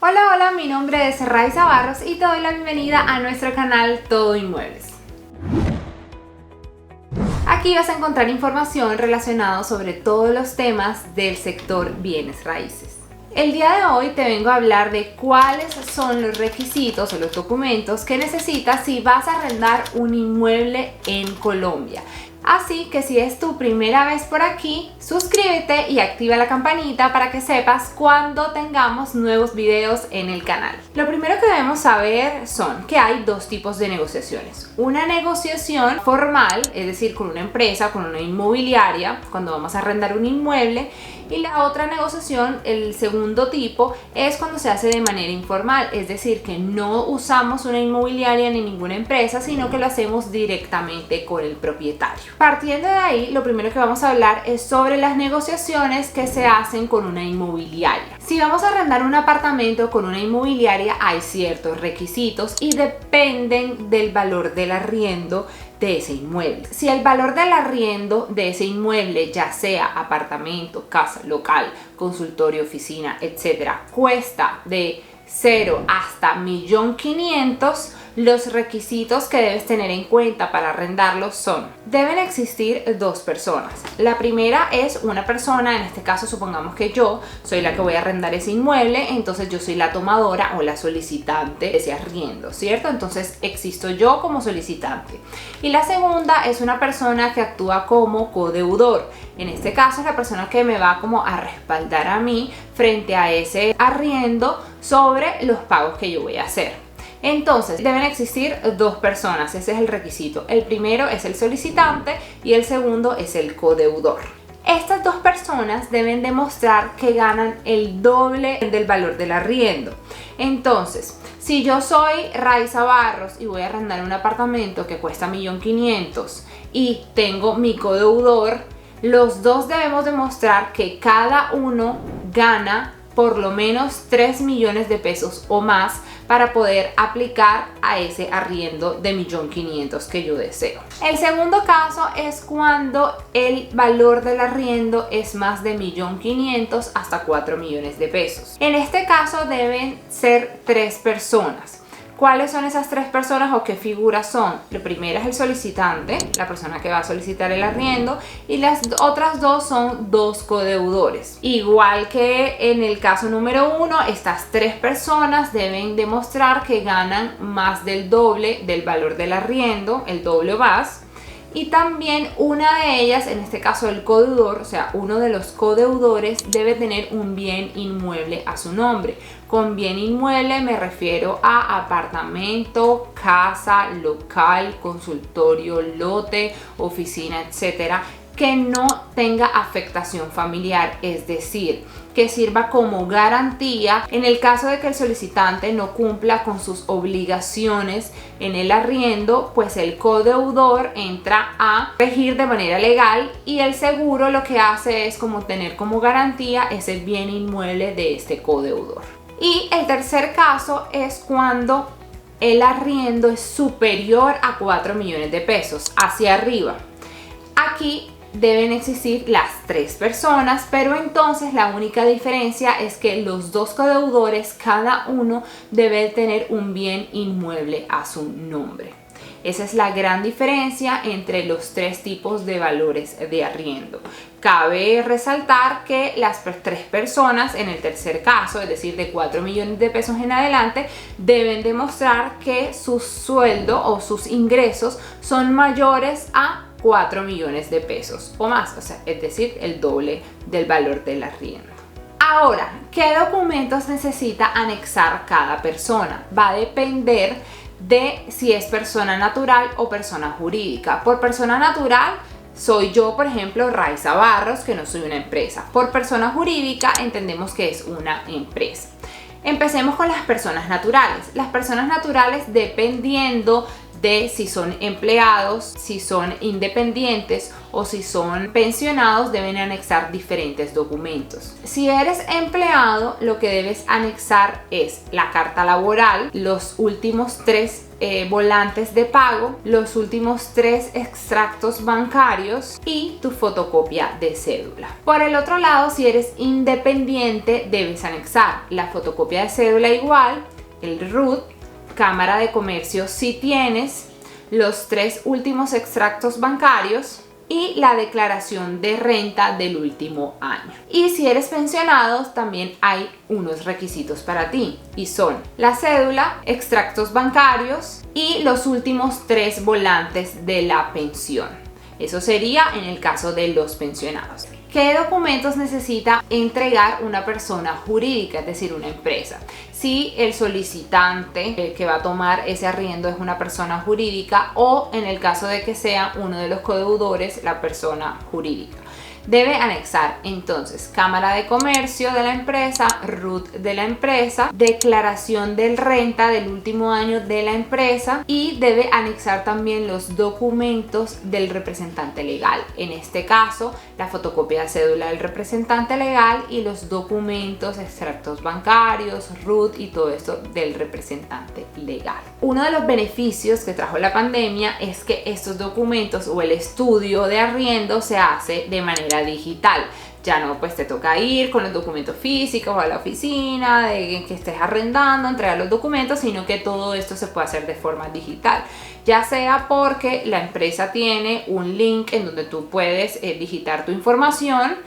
Hola, hola, mi nombre es Raiza Barros y te doy la bienvenida a nuestro canal Todo Inmuebles. Aquí vas a encontrar información relacionada sobre todos los temas del sector bienes raíces. El día de hoy te vengo a hablar de cuáles son los requisitos o los documentos que necesitas si vas a arrendar un inmueble en Colombia. Así que si es tu primera vez por aquí, suscríbete y activa la campanita para que sepas cuando tengamos nuevos videos en el canal. Lo primero que debemos saber son que hay dos tipos de negociaciones. Una negociación formal, es decir, con una empresa, con una inmobiliaria, cuando vamos a arrendar un inmueble. Y la otra negociación, el segundo tipo, es cuando se hace de manera informal, es decir, que no usamos una inmobiliaria ni ninguna empresa, sino que lo hacemos directamente con el propietario. Partiendo de ahí, lo primero que vamos a hablar es sobre las negociaciones que se hacen con una inmobiliaria. Si vamos a arrendar un apartamento con una inmobiliaria, hay ciertos requisitos y dependen del valor del arriendo de ese inmueble. Si el valor del arriendo de ese inmueble, ya sea apartamento, casa, local, consultorio, oficina, etcétera, cuesta de 0 hasta 1.500.000, los requisitos que debes tener en cuenta para arrendarlo son: deben existir dos personas. La primera es una persona, en este caso supongamos que yo soy la que voy a arrendar ese inmueble, entonces yo soy la tomadora o la solicitante de ese arriendo, ¿cierto? Entonces existo yo como solicitante. Y la segunda es una persona que actúa como codeudor. En este caso es la persona que me va como a respaldar a mí frente a ese arriendo sobre los pagos que yo voy a hacer. Entonces deben existir dos personas, ese es el requisito. El primero es el solicitante y el segundo es el codeudor. Estas dos personas deben demostrar que ganan el doble del valor del arriendo. Entonces, si yo soy Raiza Barros y voy a arrendar un apartamento que cuesta 1.500.000 y tengo mi codeudor, los dos debemos demostrar que cada uno gana por lo menos 3 millones de pesos o más para poder aplicar a ese arriendo de 1.500.000 que yo deseo. El segundo caso es cuando el valor del arriendo es más de 1.500.000 hasta 4 millones de pesos. En este caso deben ser 3 personas. ¿Cuáles son esas 3 personas o qué figuras son? La primera es el solicitante, la persona que va a solicitar el arriendo, y las otras dos son dos codeudores. Igual que en el caso número 1, estas 3 personas deben demostrar que ganan más del doble del valor del arriendo, el doble o más. Y también una de ellas, en este caso el codeudor, o sea, uno de los codeudores debe tener un bien inmueble a su nombre. Con bien inmueble me refiero a apartamento, casa, local, consultorio, lote, oficina, etcétera, que no tenga afectación familiar, es decir, que sirva como garantía en el caso de que el solicitante no cumpla con sus obligaciones en el arriendo, pues el codeudor entra a regir de manera legal y el seguro lo que hace es como tener como garantía ese bien inmueble de este codeudor. Y el tercer caso es cuando el arriendo es superior a 4 millones de pesos hacia arriba. Aquí deben existir las 3 personas, pero entonces la única diferencia es que los dos codeudores, cada uno debe tener un bien inmueble a su nombre. Esa es la gran diferencia entre los 3 tipos de valores de arriendo. Cabe resaltar que las 3 personas en el tercer caso, es decir, de 4 millones de pesos en adelante, deben demostrar que su sueldo o sus ingresos son mayores a 4 millones de pesos o más, o sea, es decir, el doble del valor del arriendo. Ahora, ¿qué documentos necesita anexar cada persona? Va a depender de si es persona natural o persona jurídica. Por persona natural soy yo, por ejemplo, Raiza Barros, que no soy una empresa. Por persona jurídica entendemos que es una empresa. Empecemos con las personas naturales. Las personas naturales, dependiendo de si son empleados, si son independientes o si son pensionados, deben anexar diferentes documentos. Si eres empleado, lo que debes anexar es la carta laboral, los últimos 3 volantes de pago, los últimos 3 extractos bancarios y tu fotocopia de cédula. Por el otro lado, si eres independiente, debes anexar la fotocopia de cédula igual, el RUT, cámara de comercio si tienes, los 3 últimos extractos bancarios y la declaración de renta del último año. Y si eres pensionado, también hay unos requisitos para ti y son la cédula, extractos bancarios y los últimos 3 volantes de la pensión. Eso sería en el caso de los pensionados. ¿Qué documentos necesita entregar una persona jurídica, es decir, una empresa? Si el solicitante que va a tomar ese arriendo es una persona jurídica o en el caso de que sea uno de los codeudores, la persona jurídica. Debe anexar entonces cámara de comercio de la empresa, RUT de la empresa, declaración de renta del último año de la empresa y debe anexar también los documentos del representante legal. En este caso, la fotocopia de cédula del representante legal y los documentos, extractos bancarios, RUT y todo esto del representante legal. Uno de los beneficios que trajo la pandemia es que estos documentos o el estudio de arriendo se hace de manera digital. Ya no pues te toca ir con los documentos físicos a la oficina de que estés arrendando, entregar los documentos, sino que todo esto se puede hacer de forma digital, ya sea porque la empresa tiene un link en donde tú puedes digitar tu información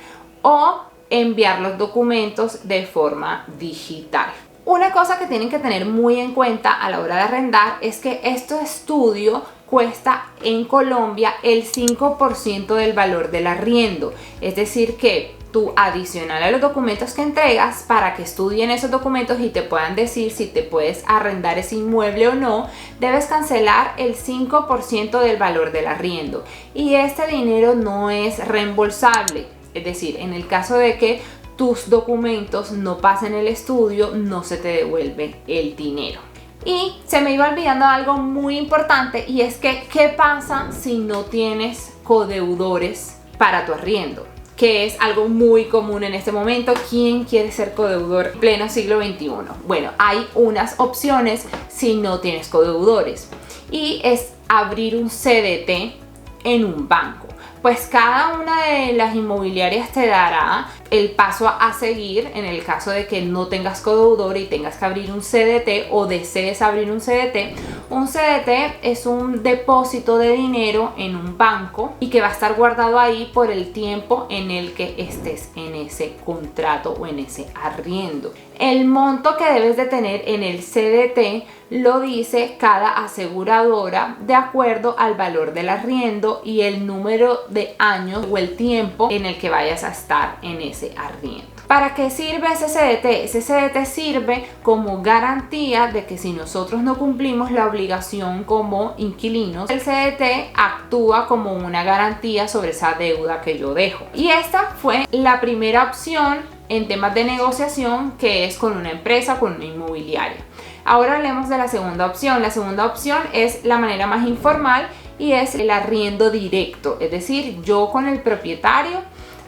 o enviar los documentos de forma digital. Una cosa que tienen que tener muy en cuenta a la hora de arrendar es que este estudio cuesta en Colombia el 5% del valor del arriendo. Es decir que tú, adicional a los documentos que entregas para que estudien esos documentos y te puedan decir si te puedes arrendar ese inmueble o no, debes cancelar el 5% del valor del arriendo. Y este dinero no es reembolsable. Es decir, en el caso de que tus documentos no pasen el estudio, no se te devuelve el dinero. Y se me iba olvidando algo muy importante y es que ¿qué pasa si no tienes codeudores para tu arriendo? Que es algo muy común en este momento. ¿Quién quiere ser codeudor en pleno siglo XXI? Bueno, hay unas opciones si no tienes codeudores y es abrir un CDT en un banco. Pues cada una de las inmobiliarias te dará el paso a seguir en el caso de que no tengas codeudor y tengas que abrir un CDT o desees abrir un CDT. Un CDT es un depósito de dinero en un banco y que va a estar guardado ahí por el tiempo en el que estés en ese contrato o en ese arriendo. El monto que debes de tener en el CDT lo dice cada aseguradora de acuerdo al valor del arriendo y el número de años o el tiempo en el que vayas a estar en ese arriendo. ¿Para qué sirve ese CDT? Ese CDT sirve como garantía de que si nosotros no cumplimos la obligación como inquilinos, el CDT actúa como una garantía sobre esa deuda que yo dejo. Y esta fue la primera opción en temas de negociación, que es con una empresa, con una inmobiliaria. Ahora hablemos de la segunda opción. La segunda opción es la manera más informal y es el arriendo directo, es decir, yo con el propietario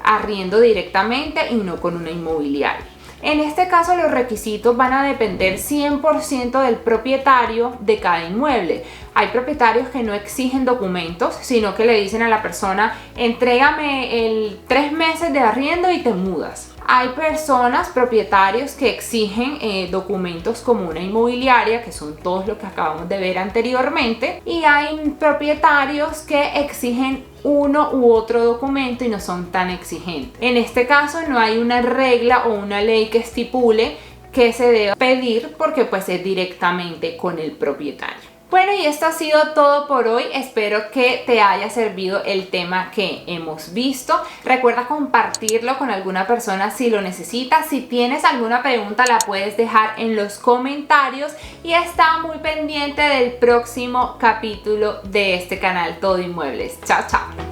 arriendo directamente y no con una inmobiliaria. En este caso los requisitos van a depender 100% del propietario de cada inmueble. Hay propietarios que no exigen documentos, sino que le dicen a la persona: entrégame el 3 meses de arriendo y te mudas. Hay personas, propietarios, que exigen documentos como una inmobiliaria, que son todos los que acabamos de ver anteriormente, y hay propietarios que exigen uno u otro documento y no son tan exigentes. En este caso no hay una regla o una ley que estipule que se deba pedir, porque pues es directamente con el propietario. Bueno, y esto ha sido todo por hoy. Espero que te haya servido el tema que hemos visto. Recuerda compartirlo con alguna persona si lo necesitas. Si tienes alguna pregunta la puedes dejar en los comentarios y está muy pendiente del próximo capítulo de este canal Todo Inmuebles. Chao, chao.